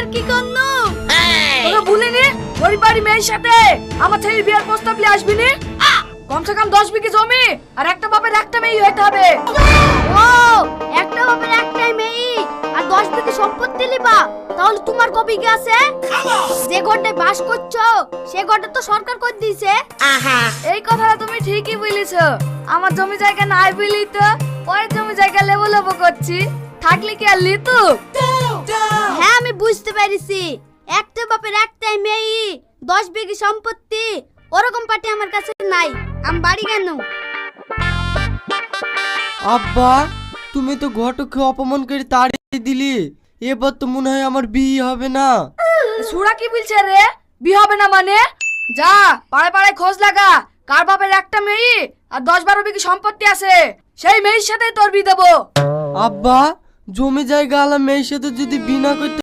আর কি করনু? তোকে বলিনি গরিব বাড়ি মেয়ের সাথে আমার ছেলের বিয়ের প্রস্তাব নিয়ে আসবি নি? কমসে কম 10 বিঘি জমি আর একটা বাপের একটা মেয়ে হইতে হবে। ও, একটা বাপের একটাই মেয়ে আর 10 বিঘি সম্পত্তি লিবা, তাহলে তোমার কবি কি আছে? যে ঘরটায় বাস করছো সে ঘরটা তো সরকার করে দিয়েছে। এই কথাটা তুমি ঠিকই বলেছো। আমার জমি জায়গা নাই বলি তো পরে জমি জায়গা লেবো লেবো করছি, থাকলে কি আর লিতু? হ্যাঁ আমি বুঝতে পেরেছি, একটা বাপের একটাই মেয়ে 10 বিঘি সম্পত্তি, ওরকম পার্টি আমার কাছে নাই। আমি বাড়ি কেন? আব্বা, তুমি তো ঘটককে অপমান করে তাড়িয়ে দিলি, এবার তো মনে হয় আমার বিয়ে হবে না। সুরা কি বলছে রে? বিয়ে হবে না মানে? যা পাড়ায় পাড়ায় খোঁজ লাগা, কার বাপের একটা মেয়ে আর 10-12 বিঘি সম্পত্তি আছে, সেই মেয়ের সাথে তোর বিয়ে দেবো। আব্বা, জমি জায়গা আলা মেয়ের সাথে যদি বিনা করতে